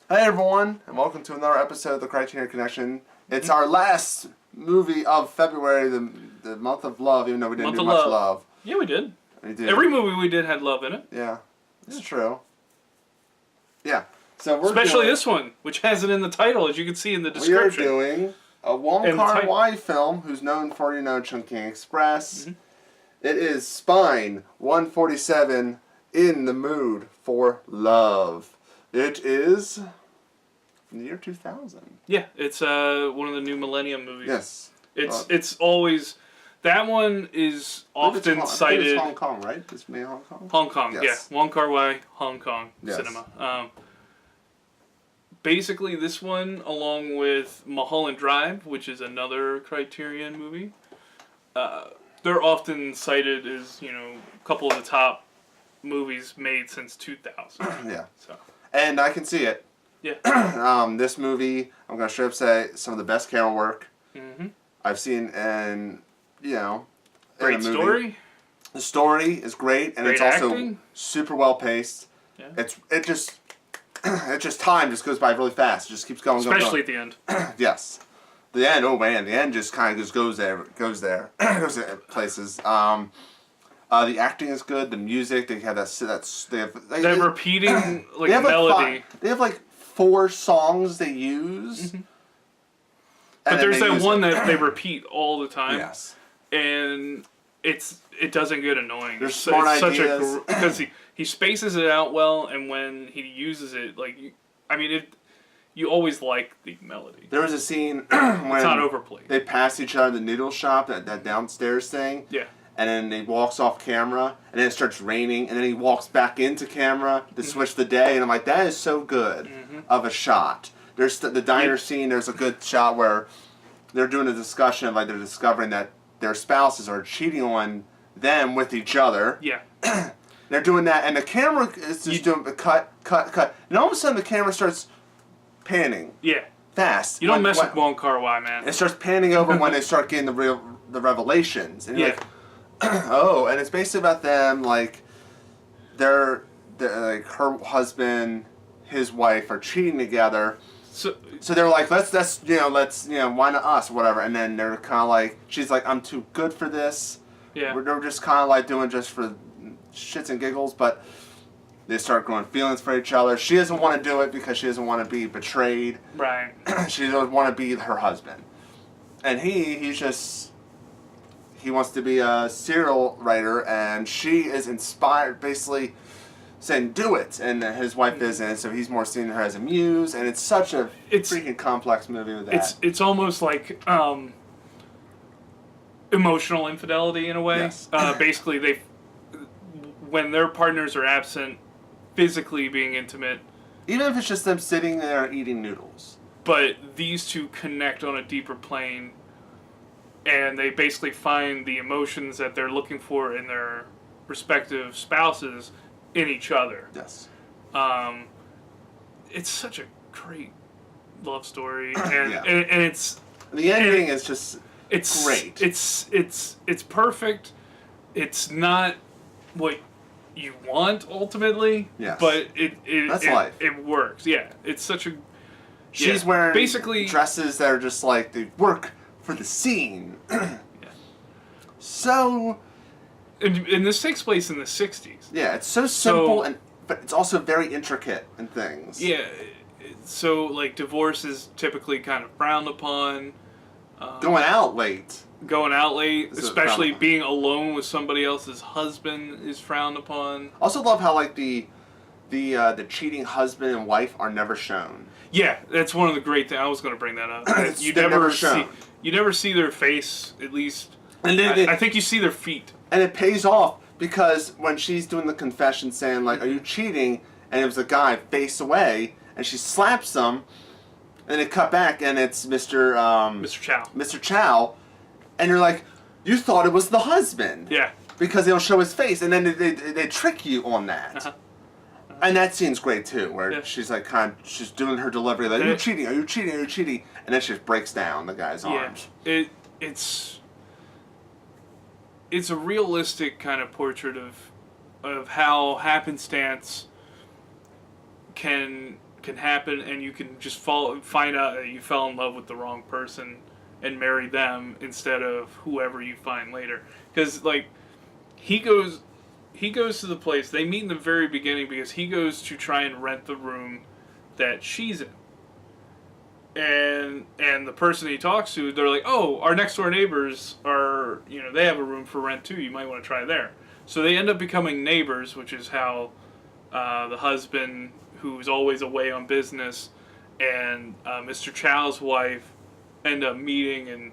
Hey everyone, and welcome to another episode of the Criterion Connection. It's our last movie of February, the month of love, even though we didn't do much love. Yeah, we did. We did. Every movie we did had love in it. Yeah, it's true. Yeah, so especially this one, which has it in the title, as you can see in the description. We are doing a Kar-wai film, who's known for, Chungking Express. Mm-hmm. It is Spine 147, In the Mood for Love. It is from the year 2000. Yeah, it's one of the new Millennium movies. Yes. It's always... That one is often cited... It's Hong Kong, right? It's made in Hong Kong? Hong Kong, yes. Yeah. Kar-wai, Hong Kong yes. cinema. Basically, this one, along with Mulholland Drive, which is another Criterion movie, they're often cited as, a couple of the top movies made since 2000. Yeah. So. And I can see it. Yeah. This movie, I'm going to straight up say, some of the best camera work I've seen in, Great story. The story is great, and it's also acting. Super well paced. Yeah. It just time just goes by really fast. It just keeps going. Especially at the end. Yes. The end, oh man, the end just kind of just goes there, goes to places. The acting is good. The music, they have they're repeating melody. They have 4 songs they use. Mm-hmm. But there's that one that they repeat all the time. Yes. And it doesn't get annoying. There's smart ideas. Because he spaces it out well, and when he uses it, you always like the melody. There was a scene when it's not overplayed. They pass each other in the noodle shop, that downstairs thing. Yeah. And then he walks off camera, and then it starts raining, and then he walks back into camera to switch the day, and I'm like, that is so good of a shot. There's the diner scene, there's a good shot where they're doing a discussion, they're discovering that their spouses are cheating on them with each other. Yeah. They're doing that, and the camera is just doing a cut, and all of a sudden the camera starts panning. Yeah. Fast. You don't mess with Kar-wai, man. It starts panning over when they start getting the revelations, and you're like, oh, and it's basically about them, they're her husband, his wife are cheating together. So they're like, let's why not us, or whatever. And then they're kind of she's like, I'm too good for this. Yeah. They're just kind of doing just for shits and giggles, but they start growing feelings for each other. She doesn't want to do it because she doesn't want to be betrayed. Right. She doesn't want to be her husband. And he wants to be a serial writer, and she is inspired, basically saying, do it. And his wife isn't, so he's more seeing her as a muse, and it's such a freaking complex movie with that. It's almost like emotional infidelity in a way. Yes. Basically, when their partners are absent, physically being intimate. Even if it's just them sitting there eating noodles. But these two connect on a deeper plane, and they basically find the emotions that they're looking for in their respective spouses in each other. Yes. It's such a great love story, and yeah. and it's the ending is just great. It's perfect. It's not what you want ultimately. Yes. But that's life. It works. Yeah. It's such a. She's wearing basically dresses that are just they work for the scene. Yeah. So. And this takes place in the 60s. Yeah, it's so simple, but it's also very intricate in things. Yeah, so divorce is typically kind of frowned upon. Going out late, especially being alone with somebody else's husband, is frowned upon. Also love how the cheating husband and wife are never shown. Yeah, that's one of the great things. I was going to bring that up. They're never shown. You never see their face, at least. And then I think you see their feet. And it pays off because when she's doing the confession saying, are you cheating? And it was a guy face away, and she slaps him, and they cut back, and it's Mr. Chow. Mr. Chow. And you're like, you thought it was the husband. Yeah. Because they don't show his face, and then they trick you on that. Uh-huh. And that scene's great, too, where she's she's doing her delivery, are you cheating? Are you cheating? Are you cheating? And then she just breaks down the guy's arms. It's a realistic kind of portrait of how happenstance can can happen, and you can just find out that you fell in love with the wrong person and marry them instead of whoever you find later. Because like he goes to the place. They meet in the very beginning because he goes to try and rent the room that she's in. And the person he talks to, they're like, oh, our next door neighbors are, they have a room for rent too. You might want to try there. So they end up becoming neighbors, which is how the husband, who's always away on business, and Mr. Chow's wife end up meeting, and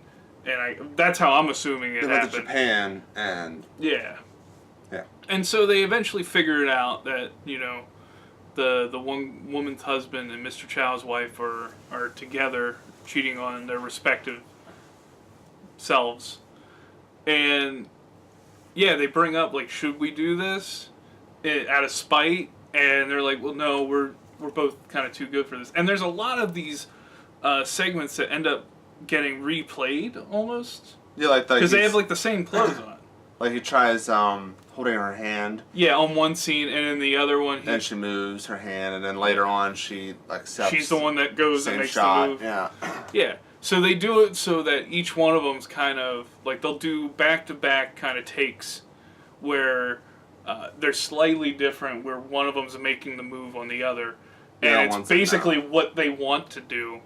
that's how I'm assuming it they went happened. to Japan, and yeah. Yeah. And so they eventually figured out that, the one woman's husband and Mr. Chow's wife are together, cheating on their respective selves. And, yeah, they bring up, like, should we do this? Out of spite. And they're like, well, no, we're both kind of too good for this. And there's a lot of these segments that end up getting replayed, almost. Yeah, like because they have, like, the same clothes on. Like, he tries holding her hand. Yeah, on one scene, and in the other one... Then she moves her hand, and then later on she accepts... She's the one that goes and makes shot. the move. Yeah. Yeah. So they do it so that each one of them's kind of... Like, they'll do back-to-back kind of takes where they're slightly different, where one of them's making the move on the other. And it's basically what they want to do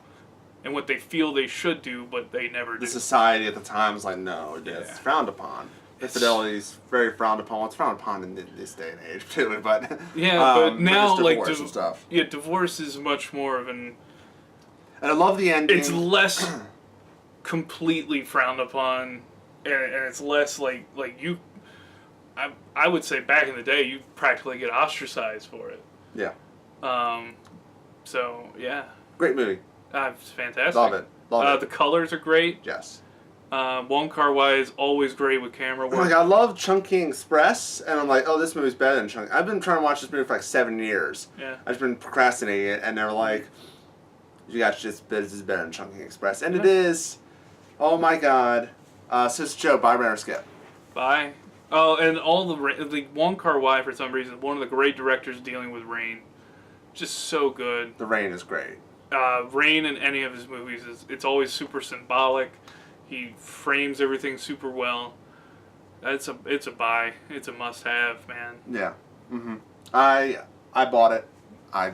and what they feel they should do, but they never do. The society at the time was like, no, it's frowned upon. Infidelity's very frowned upon. It's frowned upon in this day and age too, but yeah, but now like and stuff. Yeah, divorce is much more of an. And I love the ending. It's less completely frowned upon, and it's less like you. I would say back in the day, you practically get ostracized for it. Yeah. So yeah. Great movie. It's fantastic. Love it. Love it. The colors are great. Yes. Kar-wai is always great with camera work. Like, I love Chungking Express, and I'm like, oh, this movie's better than Chungking. I've been trying to watch this movie for like 7 years. Yeah. I've just been procrastinating it, and they're like, you guys just, this is better than Chungking Express. And it is. Oh my god. Sis Joe, bye, Rare Skip. Bye. Oh, and all the Wong Kar-wai, for some reason, one of the great directors dealing with rain. Just so good. The rain is great. Rain in any of his movies, it's always super symbolic. He frames everything super well. It's a buy. It's a must-have, man. Yeah. Mm-hmm. I bought it. I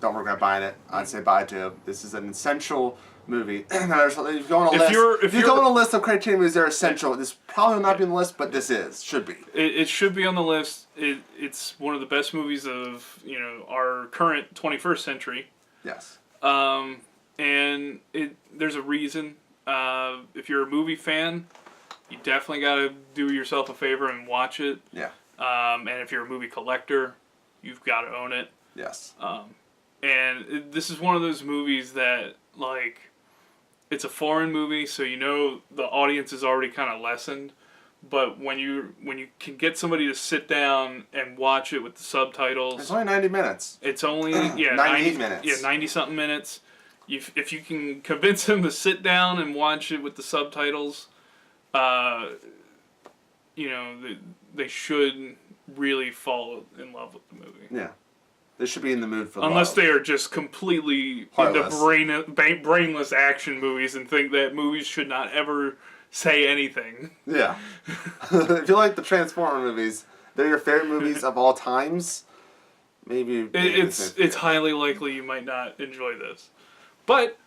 don't regret buying it. I'd say buy too. This is an essential movie. If you go on a list, if you go on a list of Criterion movies, they're essential. This probably will not be on the list, but this should be. It should be on the list. It's one of the best movies of our current 21st century. Yes. And there's a reason. If you're a movie fan, you definitely got to do yourself a favor and watch it. Yeah. And if you're a movie collector, you've got to own it. Yes. And this is one of those movies that, like, it's a foreign movie, so the audience is already kind of lessened. But when you can get somebody to sit down and watch it with the subtitles... It's only 90 minutes. It's only, 98 minutes. Yeah, 90-something minutes. If you can convince them to sit down and watch it with the subtitles, they should really fall in love with the movie. Yeah. They should be in the mood for Unless love. they are just completely into brainless action movies and think that movies should not ever say anything. Yeah. If you like the Transformer movies, they're your favorite movies of all times, maybe it's highly likely you might not enjoy this. But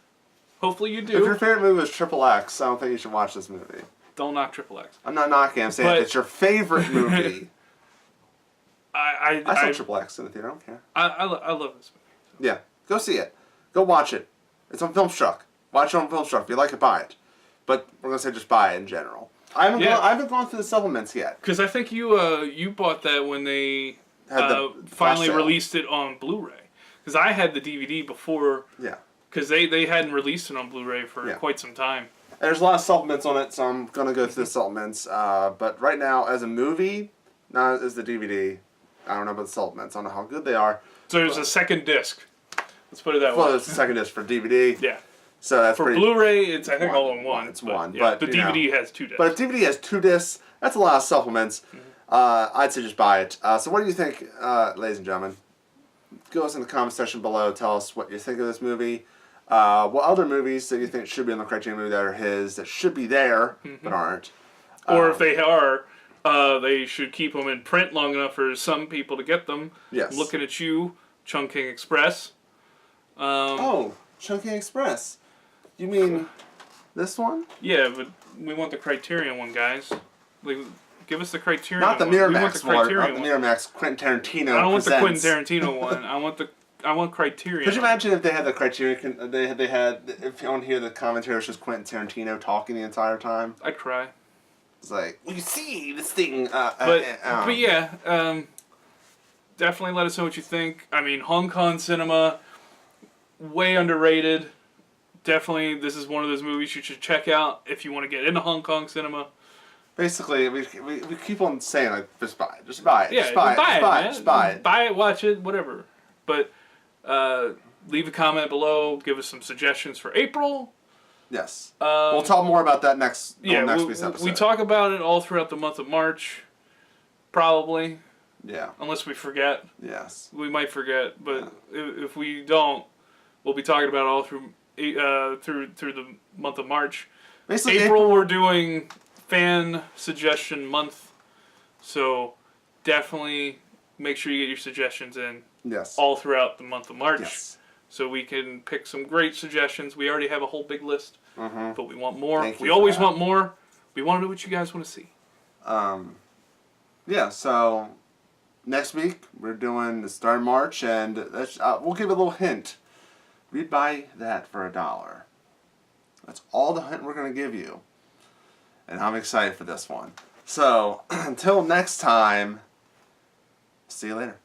hopefully you do. If your favorite movie is Triple X, I don't think you should watch this movie. Don't knock Triple X. I'm not knocking. I'm saying if it's your favorite movie. I saw Triple X in the theater. I don't care. I love this movie. So. Yeah, go see it. Go watch it. It's on Filmstruck. Watch it on Filmstruck. If you like it, buy it. But we're gonna say just buy it in general. I haven't gone through the supplements yet. Because I think you bought that when they finally released it on Blu-ray. Because I had the DVD before. Yeah. Because they hadn't released it on Blu-ray for quite some time. And there's a lot of supplements on it, so I'm going to go through the supplements. But right now, as a movie, not as the DVD, I don't know about the supplements. I don't know how good they are. So there's a second disc. Let's put it that way. Well, there's a second disc for DVD. Yeah. So that's for Blu-ray, it's I think all in one. It's one. Yeah, but the DVD has 2 discs. But if DVD has 2 discs, that's a lot of supplements. I'd say just buy it. So what do you think, ladies and gentlemen? Go us in the comment section below. Tell us what you think of this movie. What other movies that you think should be on the Criterion movie that are his that should be there but aren't? Or if they are, they should keep them in print long enough for some people to get them. Yes. I'm looking at you, Chungking Express. Chunking Express. You mean this one? Yeah, but we want the Criterion one, guys. Like, give us the Criterion Not the one. Miramax one. Not the Miramax Quentin Tarantino. I don't want the Quentin presents. Tarantino one. I want Criterion. Could you imagine if they had the Criterion? They had. If you want to hear the commentary, it's just Quentin Tarantino talking the entire time. I'd cry. It's like, you see this thing. But yeah, definitely let us know what you think. I mean, Hong Kong cinema, way underrated. Definitely, this is one of those movies you should check out if you want to get into Hong Kong cinema. Basically, we keep on saying, like, just buy it. Just buy it. Yeah, just buy it. Just buy it. Buy it, watch it, whatever. But leave a comment below. Give us some suggestions for April. Yes. We'll talk more about that next week's episode. We talk about it all throughout the month of March. Probably. Yeah. Unless we forget. Yes. We might forget, but if we don't, we'll be talking about it all through the month of March. Basically, April we're doing fan suggestion month, so definitely make sure you get your suggestions in. Yes. All throughout the month of March. Yes. So we can pick some great suggestions. We already have a whole big list, but we want more. We you always for that. want more. We want to know what you guys want to see. Yeah, so next week we're doing the start of March, and we'll give a little hint. We'd buy that for $1. That's all the hint we're going to give you. And I'm excited for this one. So, until next time, see you later.